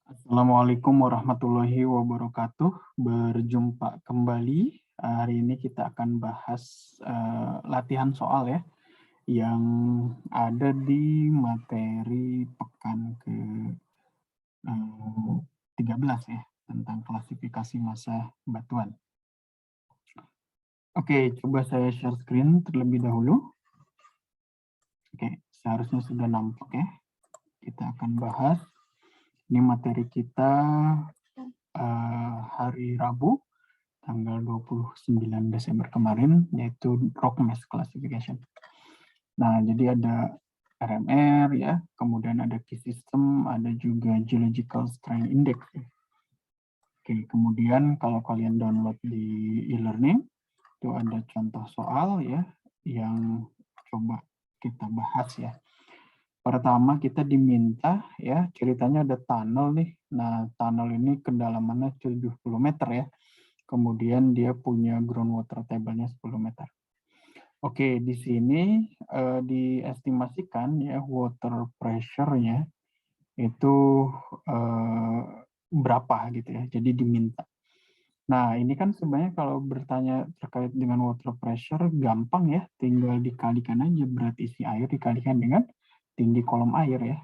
Assalamualaikum warahmatullahi wabarakatuh. Berjumpa kembali. Hari ini kita akan bahas latihan soal ya yang ada di materi pekan ke 13 ya tentang klasifikasi massa batuan. Oke, coba saya share screen terlebih dahulu. Oke, seharusnya sudah nampak ya. Kita akan bahas. Ini materi kita hari Rabu tanggal 29 Desember kemarin, yaitu rock mass classification. Nah, jadi ada RMR ya, kemudian ada key system, ada juga geological strength index. Oke, kemudian kalau kalian download di e-learning, itu ada contoh soal ya, yang coba kita bahas ya. Pertama kita diminta ya, ceritanya ada tunnel nih. Nah, tunnel ini kedalamannya 70 meter ya. Kemudian dia punya groundwater table-nya 10 meter. Oke, di sini diestimasikan ya water pressure-nya itu berapa gitu ya. Jadi diminta. Nah, ini kan sebenarnya kalau bertanya terkait dengan water pressure gampang ya, tinggal dikalikan aja berat isi air dikalikan dengan tinggi kolom air ya.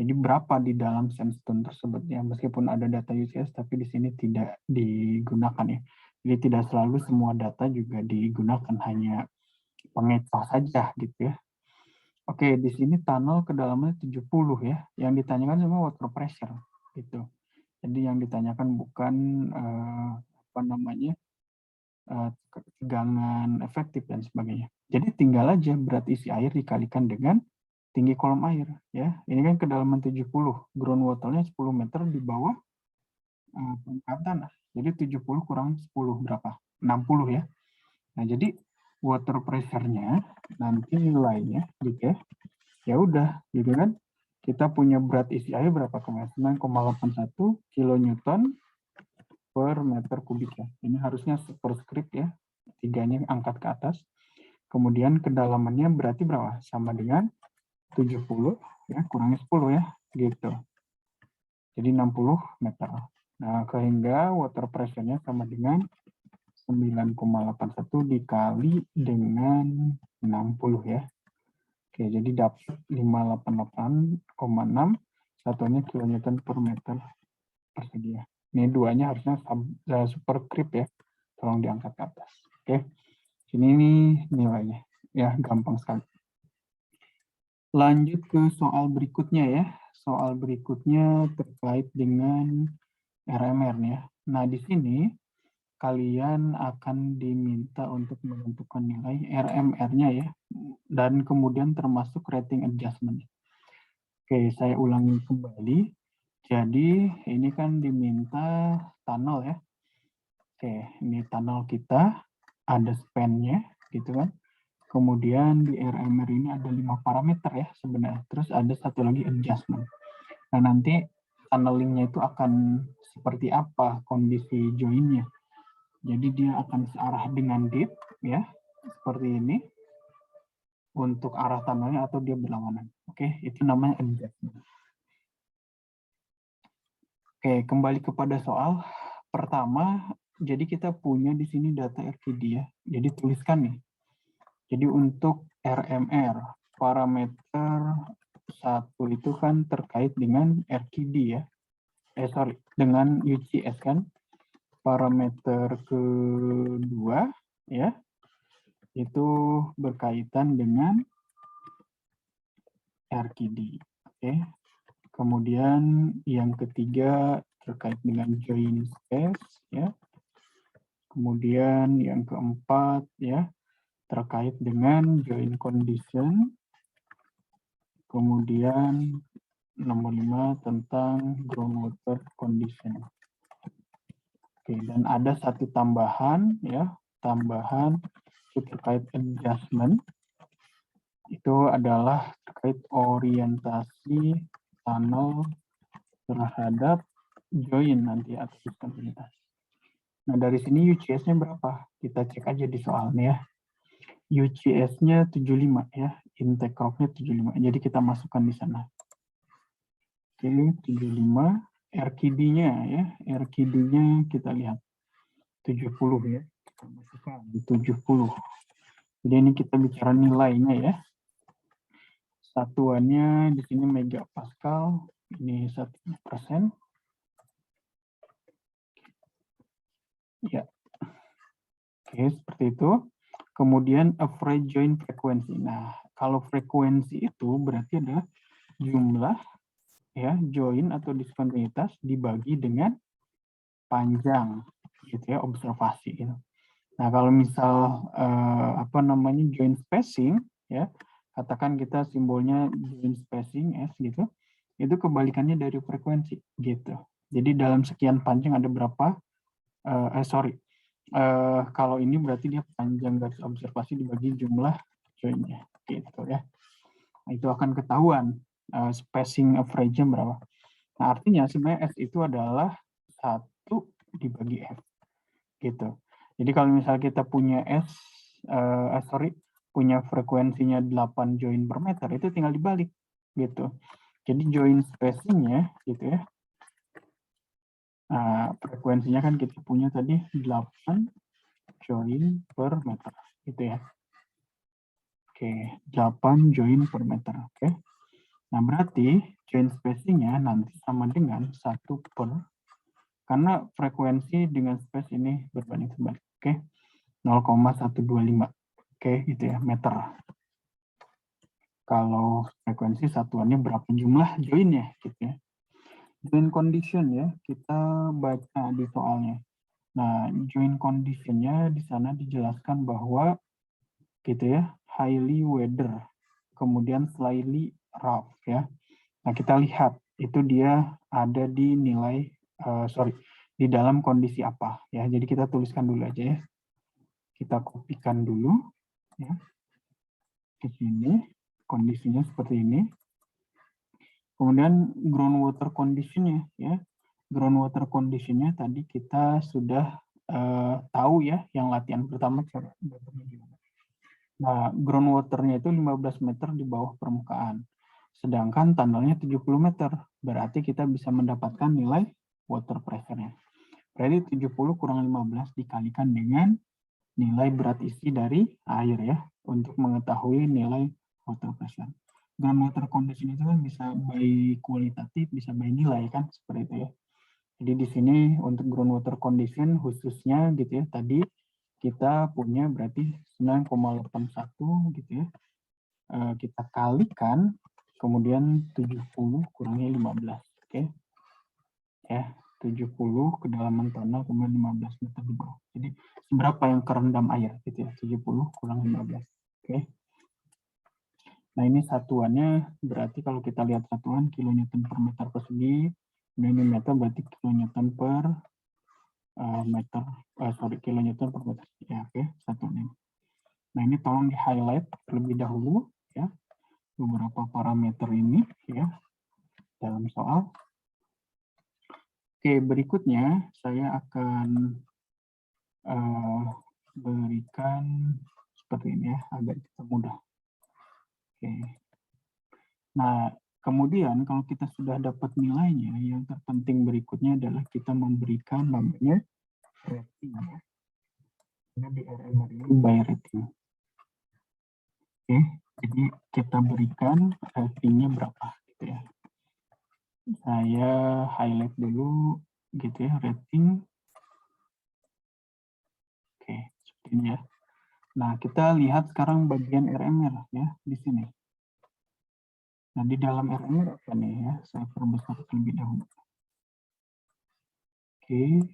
Jadi berapa di dalam sandstone tersebut ya, meskipun ada data UCS tapi di sini tidak digunakan ya. Jadi tidak selalu semua data juga digunakan, hanya pengecoh saja gitu ya. Oke, di sini tunnel kedalamannya 70 ya. Yang ditanyakan semua water pressure gitu. Jadi yang ditanyakan bukan tegangan efektif dan sebagainya. Jadi tinggal aja berat isi air dikalikan dengan tinggi kolom air ya. Ini kan kedalaman 70, groundwater-nya 10 meter di bawah permukaan tanah. Jadi 70 kurang 10 berapa? 60 ya. Nah, jadi water pressure-nya nanti nilainya gitu ya. Ya udah gitu kan. Kita punya berat isi air berapa kemarin? 9,81 kilonewton per meter kubik ya. Ini harusnya superscript ya. Tiganya angkat ke atas. Kemudian kedalamannya berarti berapa? Sama dengan 70 ya, kurangi 10 ya, gitu. Jadi 60 meter. Nah, sehingga water pressure-nya sama dengan 9,81 dikali dengan 60 ya. Oke, jadi dapat 588,6, satunya kilonewton per meter persegi. Ini duanya harusnya superscript ya. Tolong diangkat ke atas. Oke. Sini nih nilainya. Ya, gampang sekali. Lanjut ke soal berikutnya ya. Soal berikutnya terkait dengan RMR nih ya. Nah, di sini kalian akan diminta untuk menentukan nilai RMR-nya ya. Dan kemudian termasuk rating adjustment. Oke, saya ulangi kembali. Jadi, ini kan diminta tunnel ya. Oke, ini tunnel kita. Ada span-nya gitu kan. Kemudian di RMR ini ada 5 parameter ya sebenarnya. Terus ada satu lagi adjustment. Nah, nanti tunneling-nya itu akan seperti apa kondisi join-nya. Jadi dia akan searah dengan dip ya, seperti ini. Untuk arah tunnelnya atau dia berlawanan. Oke, itu namanya adjustment. Oke, kembali kepada soal pertama. Jadi kita punya di sini data RTD ya. Jadi tuliskan nih. Jadi untuk RMR, parameter 1 itu kan terkait dengan RQD ya. Dengan UCS kan. Parameter kedua ya, itu berkaitan dengan RQD. Oke. Kemudian yang ketiga terkait dengan join space ya. Kemudian yang keempat ya, terkait dengan join condition. Kemudian nomor 5 tentang groundwater condition. Oke, dan ada satu tambahan ya, tambahan itu terkait adjustment. Itu adalah terkait orientasi tunnel terhadap join nanti atau diskontinuitas. Nah, dari sini UCS-nya berapa? Kita cek aja di soalnya ya. UCS-nya 75 ya, intake rock-nya 75. Jadi kita masukkan di sana. Oke, 75 RKD-nya ya, RKD-nya kita lihat 70 ya. Kita masukkan 70. Jadi ini kita bicara nilainya ya. Satuannya di sini megapascal, ini 1%. Ya. Oke, seperti itu. Kemudian average join frequency. Nah, kalau frekuensi itu berarti adalah jumlah ya join atau diskontinuitas dibagi dengan panjang gitu ya, observasi gitu. Nah, kalau misal apa namanya join spacing ya, katakan kita simbolnya join spacing S gitu, itu kebalikannya dari frekuensi gitu. Jadi dalam sekian panjang ada berapa kalau ini berarti dia panjang garis observasi dibagi jumlah joinnya gitu ya. Nah, itu akan ketahuan spacing average-nya berapa. Nah, artinya sebenarnya S itu adalah 1 dibagi F gitu. Jadi kalau misalnya kita punya punya frekuensinya 8 join per meter, itu tinggal dibalik gitu. Jadi join spacing-nya gitu ya. Nah, frekuensinya kan kita punya tadi 8 join per meter gitu ya. Oke, 8 join per meter. Oke. Nah, berarti join spacing-nya nanti sama dengan 1 per, karena frekuensi dengan space ini berbanding terbalik. Oke. 0,125. Oke, gitu ya, meter. Kalau frekuensi satuannya berapa jumlah joinnya gitu ya. Join condition ya, kita baca di soalnya. Nah, join condition-nya di sana dijelaskan bahwa gitu ya, highly weather, kemudian slightly rough ya. Nah, kita lihat itu dia ada di nilai di dalam kondisi apa ya. Jadi kita tuliskan dulu aja ya. Kita kopikan dulu ya. Di sini kondisinya seperti ini. Kemudian groundwater condition-nya ya. Groundwater condition-nya tadi kita sudah tahu ya, yang latihan pertama cara gimana. Nah, groundwater-nya itu 15 meter di bawah permukaan. Sedangkan tunnelnya 70 meter. Berarti kita bisa mendapatkan nilai water pressure-nya. Berarti 70 kurang 15 dikalikan dengan nilai berat isi dari air ya, untuk mengetahui nilai water pressure. Groundwater condition itu kan bisa by kualitatif, bisa by nilai kan, seperti itu ya. Jadi di sini untuk groundwater condition khususnya gitu ya, tadi kita punya berarti 9,81 gitu ya. Kita kalikan, kemudian 70 kurangi 15. Oke. Ya, 70 kedalaman tanah, kemudian 15 meter di bawah. Jadi seberapa yang kerendam air gitu ya, 70 kurang 15. Oke. Nah, ini satuannya berarti kalau kita lihat satuan kilonewton per meter persegi, ini meter berarti kilonewton per kilonewton per meter. Ya, oke, satuannya. Nah, ini tolong di highlight terlebih dahulu ya, beberapa parameter ini ya dalam soal. Oke, berikutnya saya akan berikan seperti ini ya, agar kita mudah. Oke. Nah, kemudian kalau kita sudah dapat nilainya, yang terpenting berikutnya adalah kita memberikan namanya rating ya. Ini di RMR ini by rating. Oke, jadi kita berikan ratingnya berapa gitu ya. Saya highlight dulu gitu ya, rating. Oke, seperti ini ya. Nah, kita lihat sekarang bagian RMR ya di sini. Nah, di dalam RMR apa nih ya? Saya perbesar terlebih dahulu. Oke,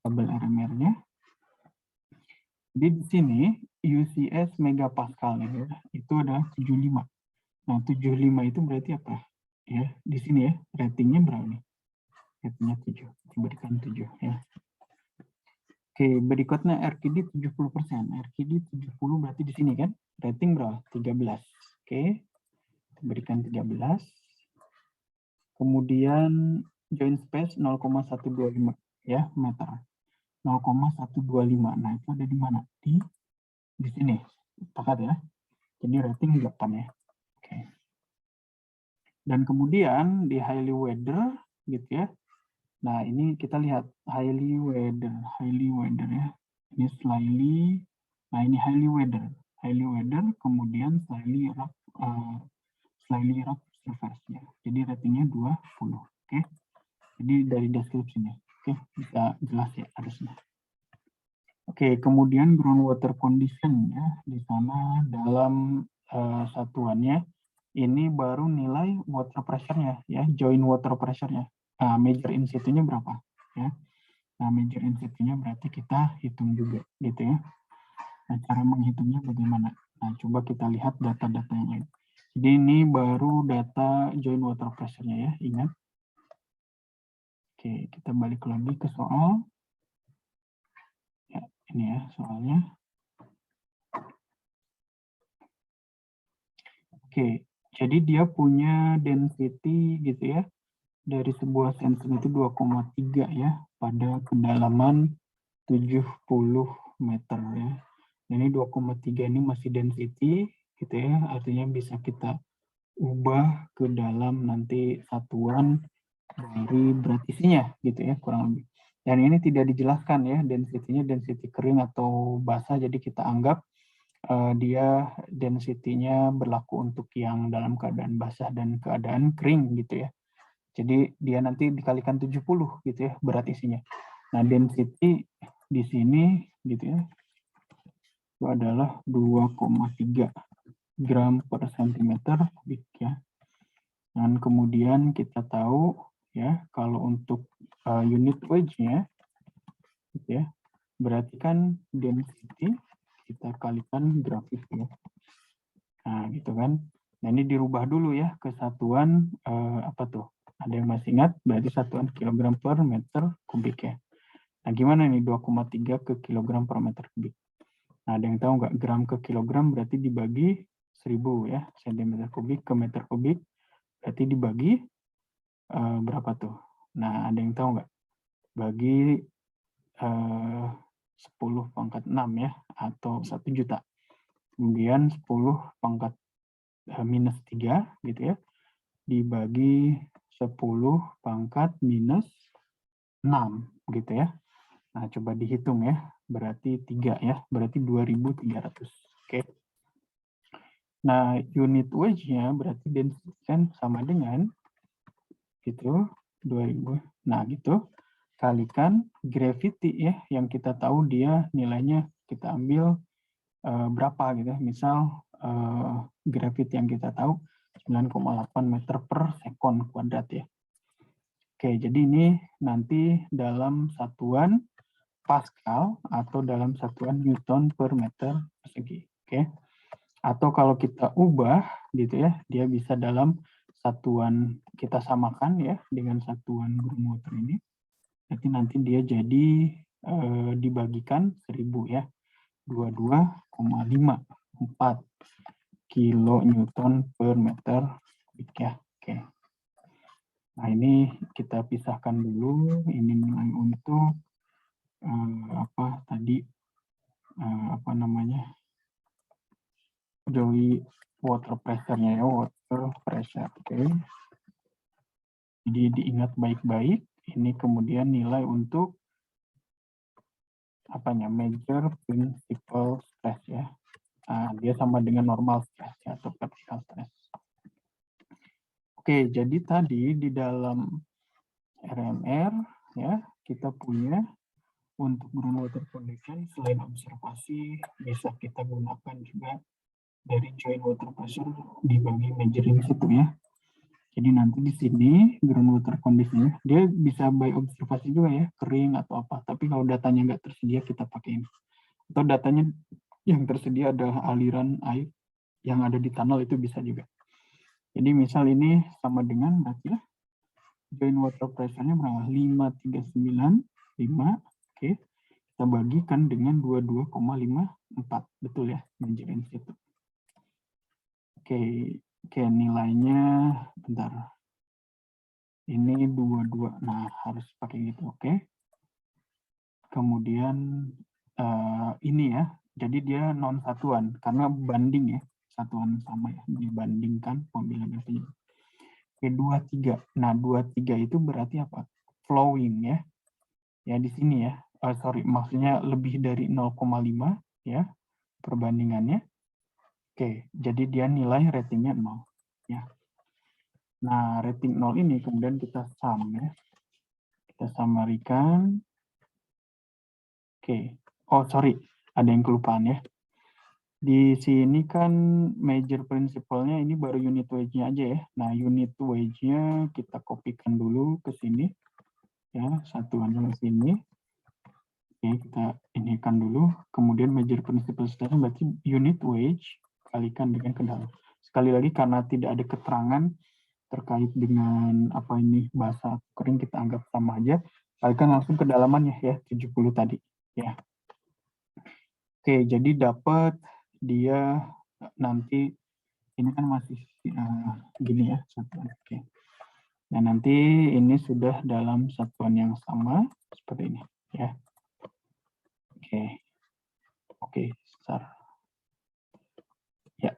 tabel RMR-nya. Jadi di sini UCS megapascal ya, itu adalah 75. Nah, 75 itu berarti apa? Ya, di sini ya, ratingnya berapa nih? Ratingnya 7, diberikan 7 ya. Oke, berikutnya RKD 70%. RKD 70 berarti di sini kan, rating berapa? 13. Oke, berikan 13. Kemudian joint space 0,125 ya, meter. 0,125. Nah, itu ada di mana? Di sini. Sepakat ya. Jadi rating 8 ya. Oke. Dan kemudian di highly weather gitu ya. Nah, ini kita lihat highly weather ya. Ini slightly, nah ini highly weather, kemudian slightly rough surface ya. Jadi ratingnya 20. Oke. Jadi dari deskripsinya, oke, bisa jelas ya harusnya. Oke, kemudian groundwater condition ya, di sana dalam satuannya ini baru nilai water pressure-nya ya, joint water pressure-nya. Nah, major in situ-nya berapa ya? Nah, major in situ-nya berarti kita hitung juga gitu ya. Nah, cara menghitungnya bagaimana? Nah, coba kita lihat data-data yang lain. Jadi ini baru data joint water pressure-nya ya, ingat. Oke, kita balik lagi ke soal. Ya, ini ya soalnya. Oke, jadi dia punya density gitu ya. Dari sebuah sensor itu 2,3 ya pada kedalaman 70 meter ya. Ini 2,3 ini masih density gitu ya, artinya bisa kita ubah ke dalam nanti satuan dari berat isinya gitu ya kurang lebih. Dan ini tidak dijelaskan ya density-nya density kering atau basah, jadi kita anggap dia density-nya berlaku untuk yang dalam keadaan basah dan keadaan kering gitu ya. Jadi dia nanti dikalikan 70 gitu ya berat isinya. Nah, density di sini gitu ya itu adalah 2,3 gram per centimeter kubik ya. Dan kemudian kita tahu ya kalau untuk unit weight-nya gitu ya, berarti kan density kita kalikan grafik ya. Nah, gitu kan. Nah, ini dirubah dulu ya ke satuan apa tuh? Ada yang masih ingat? Berarti satuan kilogram per meter kubik ya. Nah, gimana nih 2,3 ke kilogram per meter kubik? Nah, ada yang tahu nggak gram ke kilogram berarti dibagi 1000 ya, sentimeter kubik ke meter kubik berarti dibagi berapa tuh? Nah, ada yang tahu nggak? Bagi 10 pangkat 6 ya, atau 1 juta. Kemudian 10 pangkat minus 3 gitu ya, dibagi 10 pangkat minus 6 gitu ya. Nah, coba dihitung ya, berarti 3 ya, berarti 2300. Oke. Nah, unit weight-nya berarti density kan sama dengan gitu 2000. Nah, gitu kalikan gravity ya yang kita tahu dia nilainya kita ambil berapa gitu. Misal gravity yang kita tahu 9,8 meter per sekon kuadrat ya. Oke, jadi ini nanti dalam satuan Pascal atau dalam satuan Newton per meter persegi. Oke. Atau kalau kita ubah gitu ya, dia bisa dalam satuan kita samakan ya dengan satuan groundwater ini. Jadi nanti dia jadi dibagikan 1000 ya. 22,54 kilonewton per meter kubik ya. Oke. Nah, ini kita pisahkan dulu. Ini nilai untuk apa tadi apa namanya? Joy water pressure-nya ya, water pressure. Oke. Jadi diingat baik-baik. Ini kemudian nilai untuk apanya? Major principal stress ya. Nah, dia sama dengan normal stress ya, atau vertical stress. Oke, jadi tadi di dalam RMR ya kita punya untuk groundwater condition selain observasi bisa kita gunakan juga dari joint water pressure dibagi measuring situ ya. Jadi nanti di sini groundwater condition dia bisa by observasi juga ya, kering atau apa. Tapi kalau datanya nggak tersedia kita pakai ini. Atau datanya yang tersedia adalah aliran air yang ada di tunnel itu bisa juga. Jadi misal ini sama dengan berarti ya joint water pressure-nya berapa? 539,5. Oke. Kita bagikan dengan 22,54. Betul ya, menjadi situ. Oke, nilainya bentar. Ini 22. Nah, harus pakai gitu, oke. Kemudian ini ya. Jadi dia non satuan karena banding ya, satuan sama ya, dibandingkan pembilangan saja. Oke, 23. Nah, 23 itu berarti apa? Flowing ya. Ya di sini ya. Sorry, maksudnya lebih dari 0,5 ya perbandingannya. Oke, jadi dia nilai ratingnya 0 ya. Nah, rating 0 ini kemudian kita sum ya. Kita samarikan. Oke. Oh, sorry. Ada yang kelupaan ya. Di sini kan major principle-nya ini baru unit wage-nya aja ya. Nah, unit wage-nya kita kopikan dulu ke sini. Ya, satuannya ke sini. Oke, kita inikan dulu. Kemudian major principle setelahnya berarti unit wage kalikan dengan ke dalam. Sekali lagi karena tidak ada keterangan terkait dengan apa ini bahasa kering, kita anggap sama aja. Kalikan langsung ke dalamannya ya, 70 tadi. Ya. Oke, jadi dapat dia nanti ini kan masih gini ya satuan. Oke. Nah, nanti ini sudah dalam satuan yang sama seperti ini ya. Oke. Oke, besar. Ya.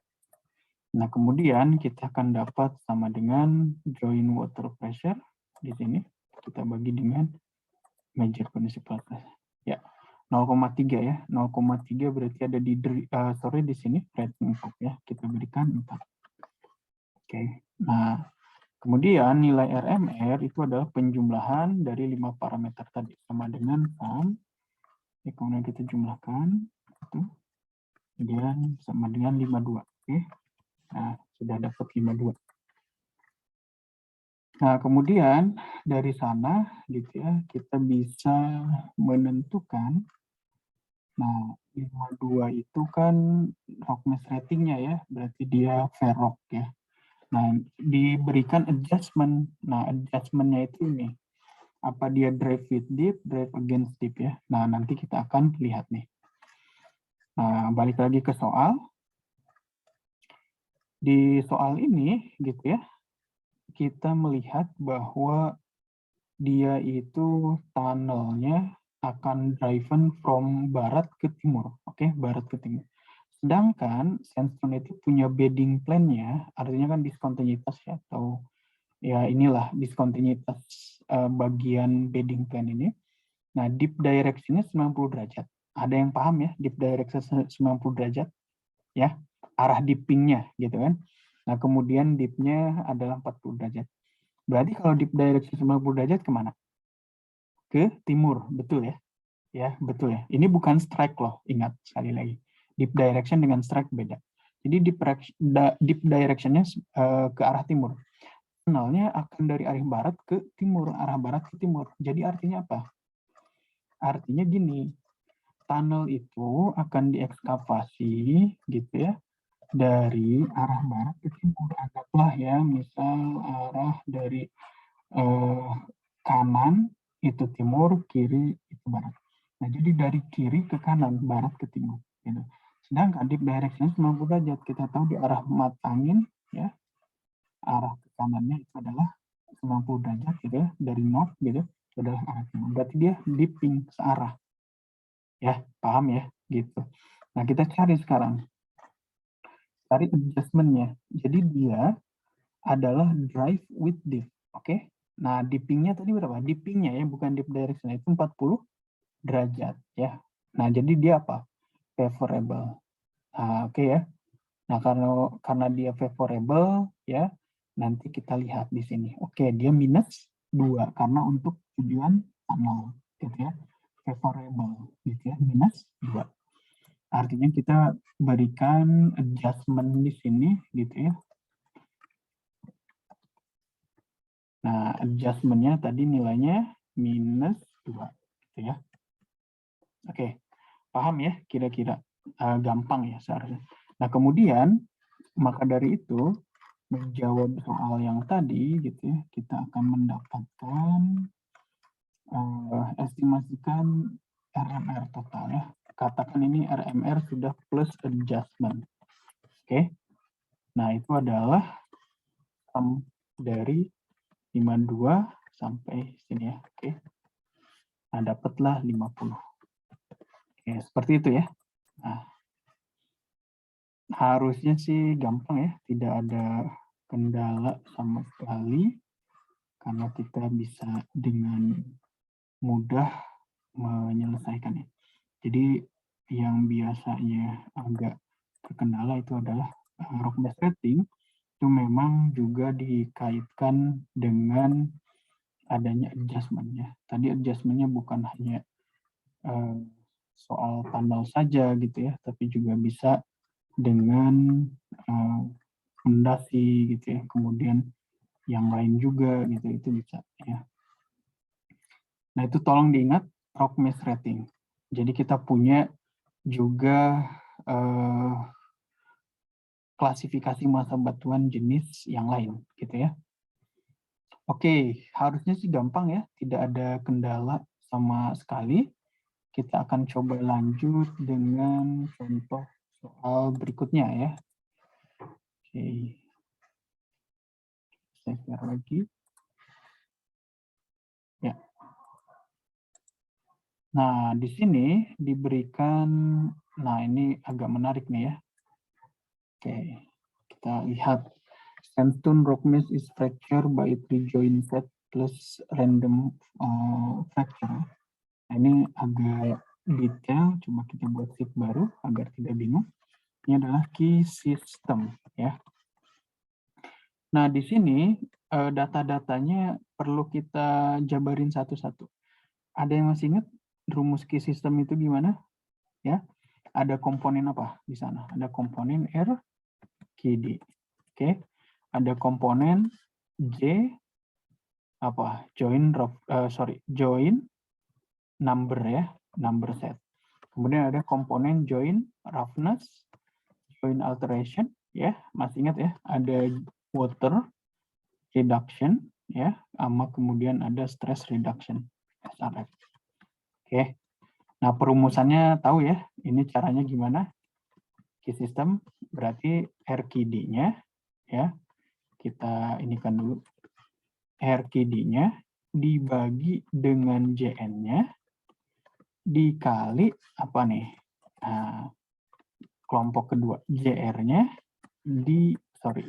Nah, kemudian kita akan dapat sama dengan joint water pressure di sini. Kita bagi dengan major principal pressure. Ya. 0,3 ya. 0,3 berarti ada di di sini rating 4 ya. Kita berikan 4. Oke. Nah, kemudian nilai RMR itu adalah penjumlahan dari 5 parameter tadi sama dengan sum. Ya, kemudian kita jumlahkan itu. Kemudian sama dengan 52. Oke. Nah, sudah dapat 52. Nah, kemudian dari sana gitu ya, kita bisa menentukan. Nah, 52 itu kan roughness ratingnya ya, berarti dia fair rock ya. Nah, diberikan adjustment. Nah, adjustmentnya itu ini. Apa dia drive with deep, drive against deep ya. Nah, nanti kita akan lihat nih. Nah, balik lagi ke soal. Di soal ini gitu ya, kita melihat bahwa dia itu tunnelnya akan driven from barat ke timur. Oke, barat ke timur. Sedangkan sandstone itu punya bedding plan-nya, artinya kan diskontinuitas ya, atau ya inilah diskontinuitas bagian bedding plan ini. Nah, deep direction-nya 90 derajat. Ada yang paham ya, deep direction 90 derajat? Ya, arah dipping-nya gitu kan. Nah, kemudian deep-nya adalah 40 derajat. Berarti kalau deep direction 90 derajat kemana? Ke timur, betul ya? Ya, betul ya. Ini bukan strike loh, ingat sekali lagi. Deep direction dengan strike beda. Jadi deep direction-nya ke arah timur. Tunnelnya akan dari arah barat ke timur, arah barat ke timur. Jadi artinya apa? Artinya gini, tunnel itu akan diekskavasi gitu ya, dari arah barat ke timur. Anggaplah ya, misal arah dari kanan itu timur, kiri itu barat. Nah, jadi dari kiri ke kanan, barat ke timur. Gitu. Sedangkan deep direction 90 derajat, kita tahu di arah mata angin, ya, arah ke kanannya itu adalah 90 derajat gitu ya, dari north gitu, itu adalah arah timur. Berarti dia dipping searah. Ya, paham ya? Gitu. Nah, kita cari sekarang. Cari adjustment-nya. Jadi dia adalah drive with dip. Oke? Nah, dipping-nya tadi berapa? Dipping-nya ya, bukan dip direction. Itu 40 derajat ya. Nah, jadi dia apa? Favorable. Nah, oke ya. Nah, karena dia favorable ya, nanti kita lihat di sini. Oke, dia minus 2 karena untuk tujuan tunnel gitu ya. Favorable gitu ya, minus 2. Artinya kita berikan adjustment di sini gitu ya. Nah, adjustment-nya tadi nilainya minus 2 gitu ya. Oke, paham ya kira-kira? Gampang ya seharusnya. Nah, kemudian maka dari itu menjawab soal yang tadi gitu ya, kita akan mendapatkan estimasikan RMR total ya. Katakan ini RMR sudah plus adjustment. Oke. Nah, itu adalah sum dari 52 sampai sini ya. Oke. Nah, dapatlah 50. Oke, seperti itu ya. Nah, harusnya sih gampang ya, tidak ada kendala sama sekali, karena kita bisa dengan mudah menyelesaikannya. Jadi yang biasanya agak terkendala itu adalah rock mass setting, itu memang juga dikaitkan dengan adanya adjustment-nya. Tadi adjustment-nya bukan hanya soal tanggal saja gitu ya, tapi juga bisa dengan fondasi gitu ya, kemudian yang lain juga gitu, itu bisa ya. Nah itu tolong diingat rock mass rating. Jadi kita punya juga klasifikasi massa batuan jenis yang lain gitu ya. Oke, harusnya sih gampang ya, tidak ada kendala sama sekali. Kita akan coba lanjut dengan contoh soal berikutnya ya. Oke, saya share lagi. Ya. Nah, di sini diberikan, nah ini agak menarik nih ya. Oke, kita lihat. Sandstone rock mass is fractured by three joint set plus random fracture. Nah, ini agak detail, coba kita buat sheet baru agar tidak bingung. Ini adalah key system ya. Nah, di sini data-datanya perlu kita jabarin satu-satu. Ada yang masih ingat rumus key system itu gimana? Ya, ada komponen apa di sana? Ada komponen RQD. Oke, ada komponen J apa? Join number ya, number set. Kemudian ada komponen join roughness, join alteration ya, masih ingat ya? Ada water reduction ya, sama kemudian ada stress reduction SRF. Oke. Nah, perumusannya tahu ya, ini caranya gimana? Key system berarti RQD-nya ya. Kita inikan dulu. RQD-nya dibagi dengan JN-nya dikali apa nih? Nah, kelompok kedua JR-nya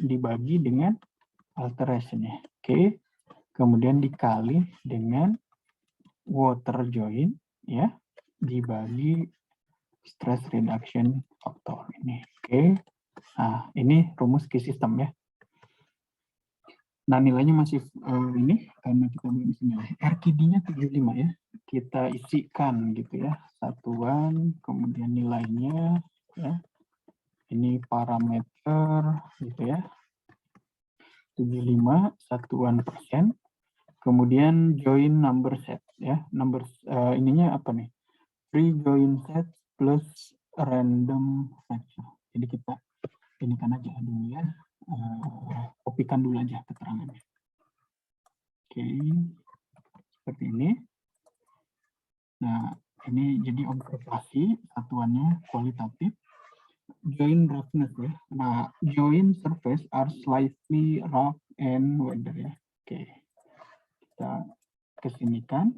dibagi dengan alteration-nya. Oke. Kemudian dikali dengan water join ya, dibagi stress reduction factor ini. Oke. Nah, ini rumus key system ya. Nah, nilainya masih ini karena kita belum isi nilai. RQD-nya 75 ya. Kita isikan gitu ya. Satuan, kemudian nilainya ya. Ini parameter gitu ya. 75 satuan persen. Kemudian join number set ya. Number ininya apa nih? Free join set plus random factor. Jadi kita ini kan aja dulu ya. Kopikan dulu aja keterangannya. Oke, seperti ini. Nah, ini jadi observasi satuannya kualitatif. Join roughness ya. Nah, join surface are slightly rough and weathered ya. Oke, kita kesinikan.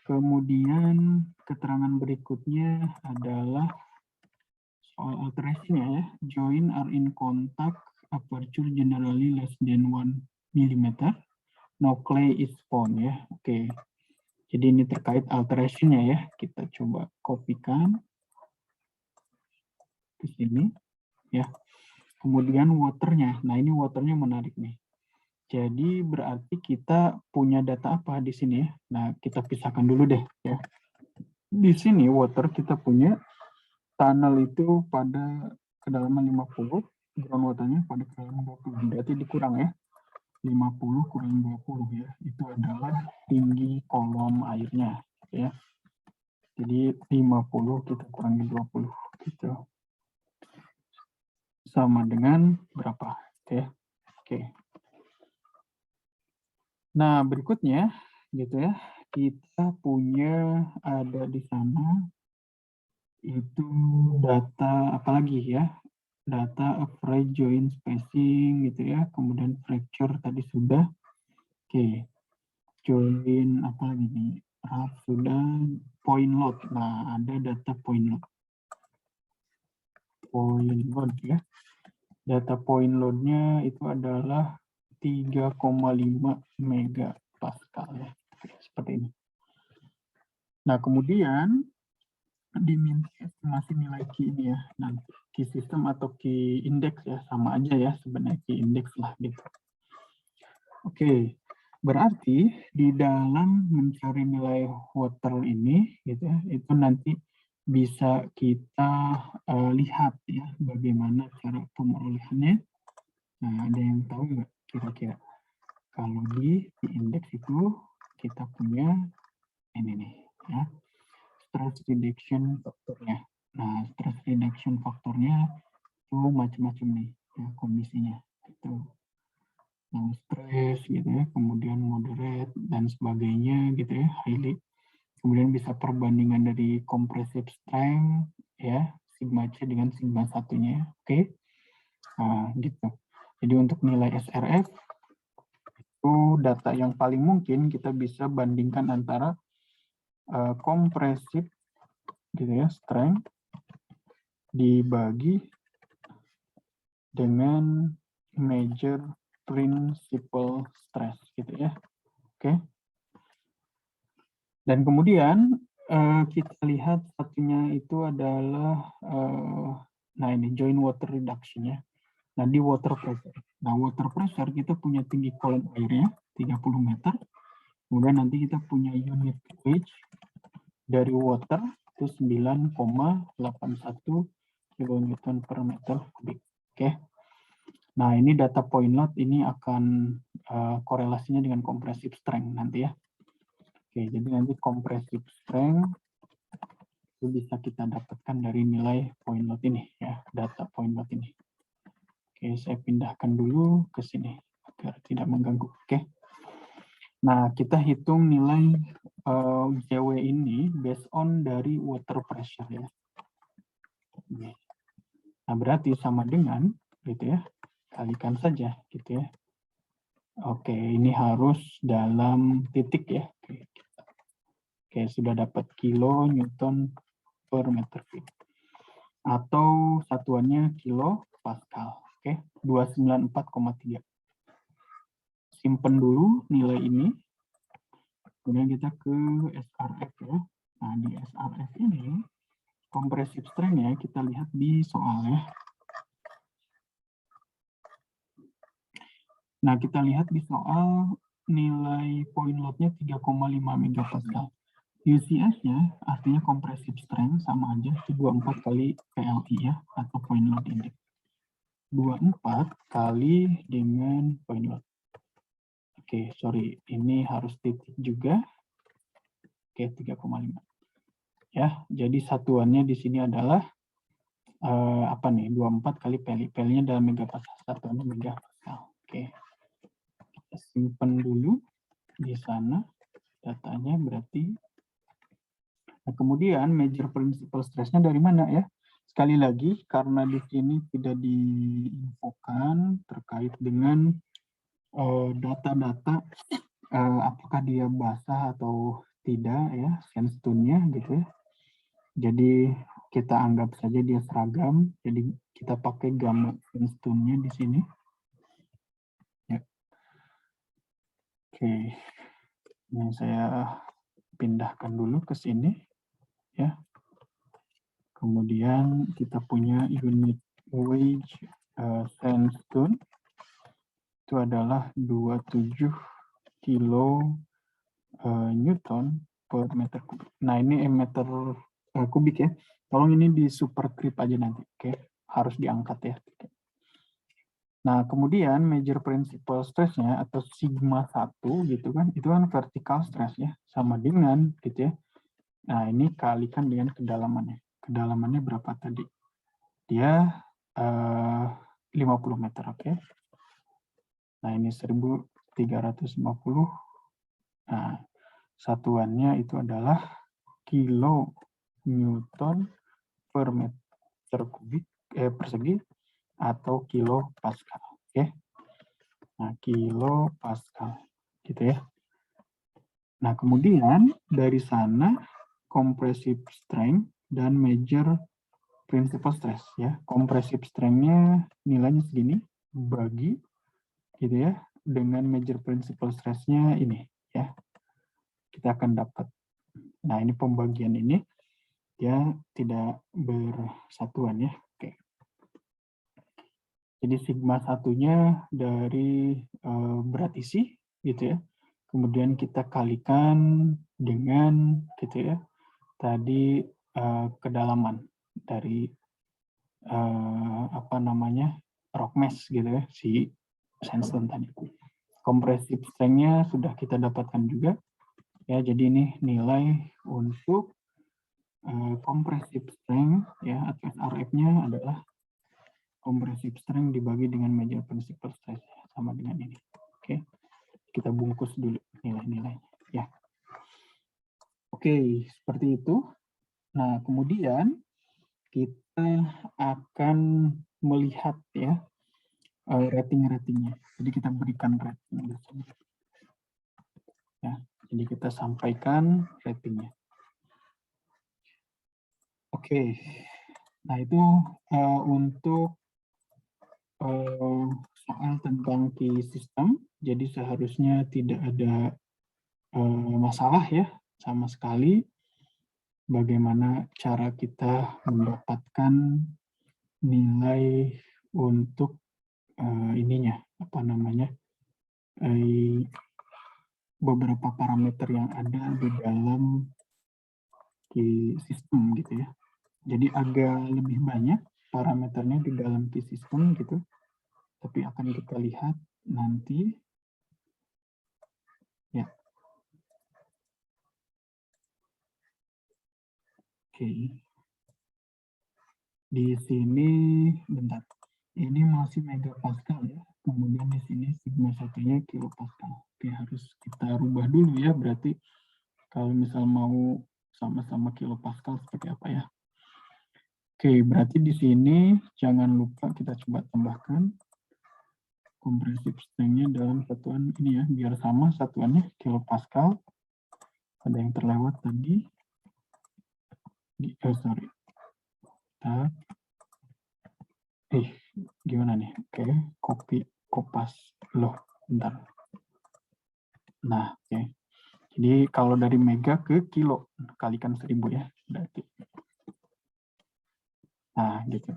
Kemudian keterangan berikutnya adalah soal alteration ya. Join are in contact, aperture generally less than 1 mm. No clay is found ya. Oke. Jadi ini terkait alteration-nya ya. Kita coba kopikan ke sini ya. Kemudian waternya. Nah, ini waternya menarik nih. Jadi berarti kita punya data apa di sini ya. Nah, kita pisahkan dulu deh ya. Di sini water kita punya tunnel itu pada kedalaman 50, groundwaternya pada kedalaman 20. Berarti dikurang ya. 50 kurang 20 ya. Itu adalah tinggi kolom airnya ya. Jadi 50 kita kurangi 20 gitu. Sama dengan berapa? Ya. Oke. Nah, berikutnya gitu ya. Kita punya ada di sana itu data apalagi ya? Data average joint spacing gitu ya. Kemudian fracture tadi sudah. Oke. Join apa lagi nih? Sudah point load. Nah, ada data point load. Point load ya. Data point load-nya itu adalah 3,5 megapascal ya. Seperti ini. Nah, kemudian diminta estimasi nilai key ini ya. Nah, key system atau key index ya, sama aja ya sebenarnya key index lah gitu. Oke, berarti di dalam mencari nilai water ini gitu ya, itu nanti bisa kita lihat ya bagaimana cara pemerolehannya. Nah, ada yang tahu nggak kira-kira? Kalau di indeks itu kita punya ini nih ya, stress reduction faktornya. Nah, stress reduction faktornya itu macam-macam nih ya kondisinya. Itu yang stress gitu ya, kemudian moderate dan sebagainya gitu ya, highly. Kemudian bisa perbandingan dari compressive strength ya, sigma C dengan sigma satunya. Oke. Nah, gitu. Jadi untuk nilai SRF itu data yang paling mungkin kita bisa bandingkan antara compressive gitu ya, strength dibagi dengan major principal stress gitu ya. Oke. Dan kemudian kita lihat satunya itu adalah nah ini joint water reduction ya. Nah, di water pressure. Nah, water pressure kita punya tinggi kolom airnya 30 meter. Kemudian nanti kita punya unit pH dari water itu 9,81 kilonewton per meter kubik. Oke. Nah, ini data point load ini akan korelasinya dengan compressive strength nanti ya. Oke, jadi nanti compressive strength itu bisa kita dapatkan dari nilai point load ini ya, data point load ini. Oke, saya pindahkan dulu ke sini agar tidak mengganggu. Oke. Nah, kita hitung nilai JW ini based on dari water pressure ya. Nah, berarti sama dengan gitu ya. Kalikan saja gitu ya. Oke, ini harus dalam titik ya. Oke, sudah dapat kilo newton per meter feet. Atau satuannya kilo pascal. Oke, 294,3. Simpen dulu nilai ini. Kemudian kita ke SRF ya. Nah, di SRF ini compressive strength-nya kita lihat di soal ya. Nah, kita lihat di soal nilai point load-nya 3,5 megapascal. UCS-nya artinya compressive strength sama aja itu 24 kali PLI ya atau point load index. 24 kali dengan point load. Oke, sorry, ini harus titik juga. Oke, 3,5. Ya, jadi satuannya di sini adalah apa nih? 24 kali PLI. PLI-nya dalam megapascal, satuannya megapascal. Oke. Kita simpan dulu di sana datanya berarti. Nah, kemudian major principal stress-nya dari mana ya? Sekali lagi, karena di sini tidak diinfokan terkait dengan data-data apakah dia basah atau tidak ya, sense tune-nya gitu ya. Jadi kita anggap saja dia seragam, jadi kita pakai gamma sense tune-nya di sini. Ya. Oke, ini saya pindahkan dulu ke sini ya. Kemudian kita punya unit wage sense tune itu adalah 27 kilo newton per meter kubik. Nah, ini meter kubik ya. Tolong ini di superscript aja nanti, oke? Harus diangkat ya. Nah, kemudian major principal stress-nya atau sigma 1 gitu kan, itu kan vertical stress ya, sama dengan gitu ya. Nah, ini kalikan dengan kedalamannya. Kedalamannya berapa tadi? Dia 50 meter, oke? Nah, ini 1350. Nah, satuannya itu adalah kilo newton per meter kubik persegi atau kilo pascal. Oke. Nah, kilo pascal gitu ya. Nah, kemudian dari sana compressive strength dan major principal stress ya. Compressive strength-nya nilainya segini bagi gitu ya dengan major principal stress-nya ini ya. Kita akan dapat. Nah, ini pembagian ini dia tidak bersatuan ya. Oke. Jadi sigma satunya dari berat isi gitu ya. Kemudian kita kalikan dengan gitu ya. Tadi kedalaman dari apa namanya? Rock mass gitu ya, si sandstone tadi. Compressive strength-nya sudah kita dapatkan juga. Ya, jadi ini nilai untuk compressive strength ya atau SRF-nya adalah compressive strength dibagi dengan major principal stress sama dengan ini. Oke. Kita bungkus dulu nilai-nilainya ya. Oke, seperti itu. Nah, kemudian kita akan melihat ya rating-ratingnya. Jadi kita berikan rating di sini. Ya, jadi kita sampaikan ratingnya. Oke. Nah, itu untuk soal tentang key system. Jadi seharusnya tidak ada masalah ya sama sekali. Bagaimana cara kita mendapatkan nilai untuk ininya apa namanya beberapa parameter yang ada di dalam key system gitu ya. Jadi agak lebih banyak parameternya di dalam key system gitu. Tapi akan kita lihat nanti ya. Oke. Di sini bentar. Ini masih megapascal ya. Kemudian di sini sigma satunya kilopascal. Oke, harus kita rubah dulu ya. Berarti kalau misal mau sama-sama kilopascal seperti apa ya. Oke, berarti di sini jangan lupa kita coba tambahkan compressive strength-nya dalam satuan ini ya, biar sama satuannya kilopascal. Ada yang terlewat tadi. Sorry. Gimana nih? Oke, copy, kopas. Loh, bentar. Nah, oke. Jadi kalau dari mega ke kilo, kalikan 1000 ya. Berarti. Nah, gitu.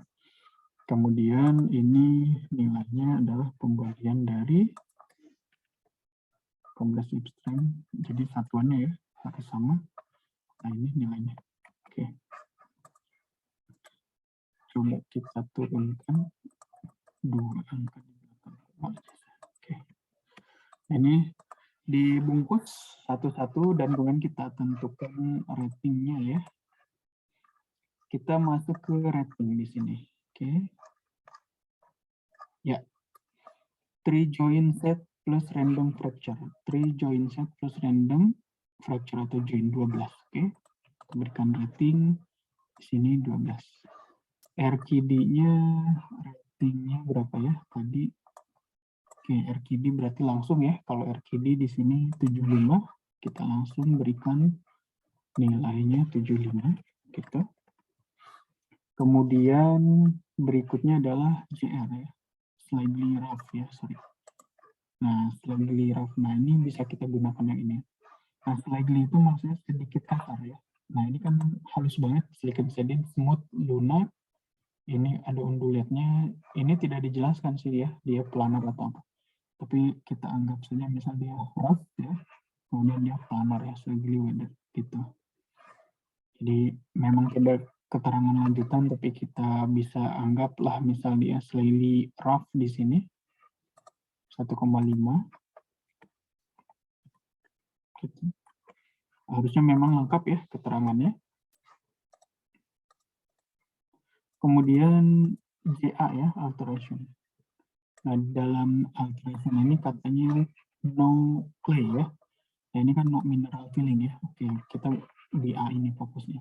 Kemudian ini nilainya adalah pembagian dari compressive strength. Jadi satuannya ya, harus sama. Nah, ini nilainya. Oke. Coba kita turunkan 2 angka di belakang. Oke. Ini dibungkus satu-satu dan kemudian kita tentukan ratingnya ya. Kita masuk ke rating di sini. Oke. Ya. 3 join set plus random fracture. 3 join set plus random fracture atau join 12. Oke. Kita berikan rating di sini 12. RKD-nya ratingnya berapa ya? Tadi oke, RKD berarti langsung ya. Kalau RKD di sini 75, kita langsung berikan nilainya 75 gitu. Kemudian berikutnya adalah JR ya. Slightly rough ya, sorry. Nah, slightly rough. Nah, ini bisa kita gunakan yang ini. Nah, slightly itu maksudnya sedikit kasar ya. Nah, ini kan halus banget, sedikit smooth, lunak. Ini ada undulatnya. Ini tidak dijelaskan sih ya, dia planar atau apa. Tapi kita anggap saja misal dia rough ya, kemudian dia planar ya, slightly weathered gitu. Jadi memang tidak keterangan lanjutan, tapi kita bisa anggaplah misal dia slightly rough di sini 1,5 gitu. Harusnya memang lengkap ya keterangannya. Kemudian JA ya, alteration. Nah, dalam alteration ini katanya no clay ya. Nah, ini kan no mineral filling ya. Oke, kita di A ini fokusnya.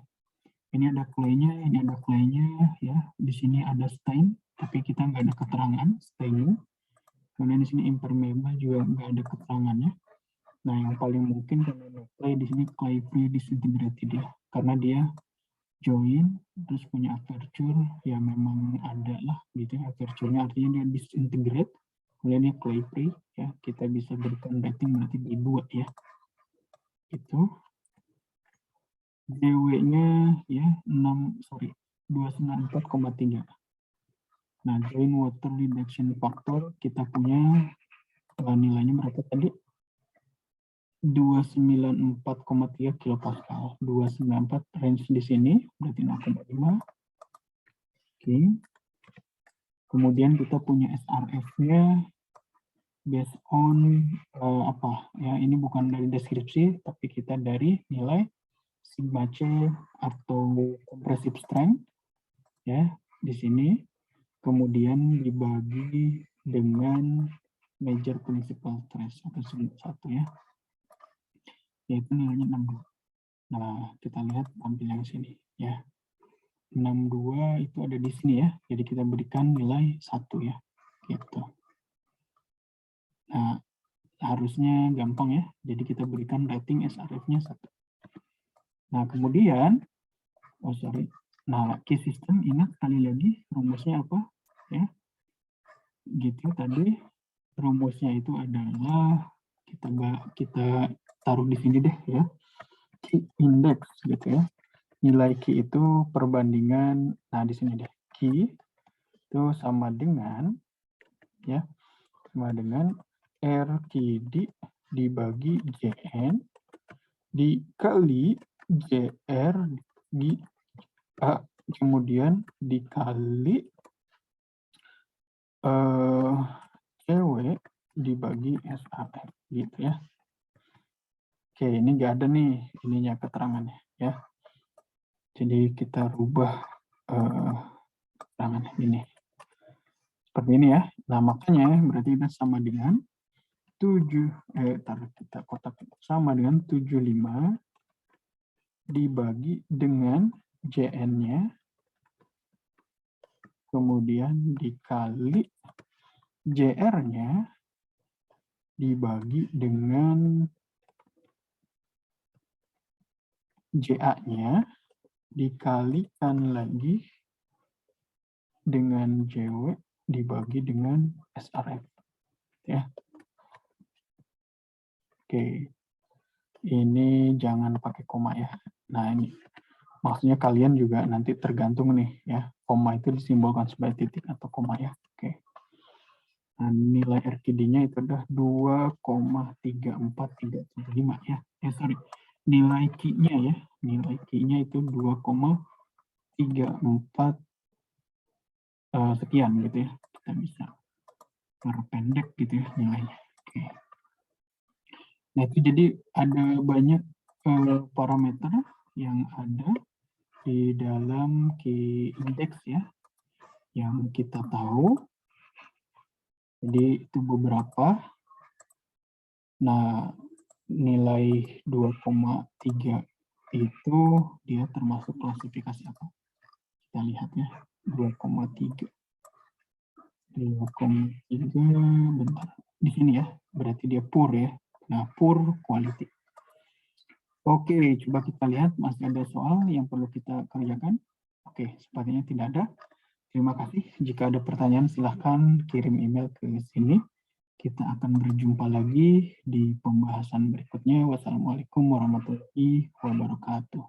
Ini ada clay-nya, ini ada clay-nya ya. Di sini ada stain, tapi kita nggak ada keterangan stain-nya. Kemudian di sini impermeable juga nggak ada keterangannya. Nah, yang paling mungkin karena no clay di sini clay free disintegrated ya. Karena dia join, terus punya aperture, ya memang ada lah gitu ya. Aperture-nya artinya dia disintegrate, kemudian dia clay free, ya kita bisa berikan rating berarti di 2 ya. Itu DW-nya ya 294,3. Nah, join water reduction factor kita punya nilainya berapa tadi? 294,3 kilopascal. 294 range di sini berarti 0,5. Oke. Kemudian kita punya SRF-nya based on apa? Ya, ini bukan dari deskripsi, tapi kita dari nilai sigma C atau compressive strength ya di sini. Kemudian dibagi dengan major principal stress atau satu ya, yaitu nilainya 62. Nah, kita lihat tampil yang sini ya. 62 itu ada di sini ya. Jadi kita berikan nilai 1 ya. Gitu. Nah, harusnya gampang ya. Jadi kita berikan rating SRF-nya 1. Nah, kemudian Nah, key system ingat sekali lagi rumusnya apa? Ya. Gitu tadi rumusnya itu adalah kita taruh di sini deh ya. Key index gitu ya. Nilai key itu perbandingan, nah di sini deh. Key itu sama dengan ya, sama dengan RQD dibagi JN dikali JR di kemudian dikali CW dibagi SAF gitu ya. Oke, ini nggak ada nih ininya keterangannya ya. Jadi kita rubah keterangan ini seperti ini ya. Nah, makanya berarti kita sama dengan 7 kita kotak sama dengan 75 dibagi dengan JN-nya, kemudian dikali JR-nya dibagi dengan JA-nya dikalikan lagi dengan JW dibagi dengan SRF ya. Oke. Ini jangan pakai koma ya. Nah, ini maksudnya kalian juga nanti tergantung nih ya. Koma itu disimbolkan sebagai titik atau koma ya. Oke. Nah, nilai RQD-nya itu adalah 2,34375 ya. Nilai Q-nya ya. Nilai Q-nya itu 2,34 sekian gitu ya. Kita bisa perpendek gitu ya nilainya. Oke. Nah, itu jadi ada banyak parameter yang ada di dalam key index ya, yang kita tahu. Jadi itu beberapa. Nah, nilai 2,3 itu dia termasuk klasifikasi apa? Kita lihat ya, 2,3. 2,3 bentar. Di sini ya, berarti dia poor ya. Nah, poor quality. Oke, coba kita lihat masih ada soal yang perlu kita kerjakan. Oke, sepertinya tidak ada. Terima kasih. Jika ada pertanyaan, silahkan kirim email ke sini. Kita akan berjumpa lagi di pembahasan berikutnya. Wassalamualaikum warahmatullahi wabarakatuh.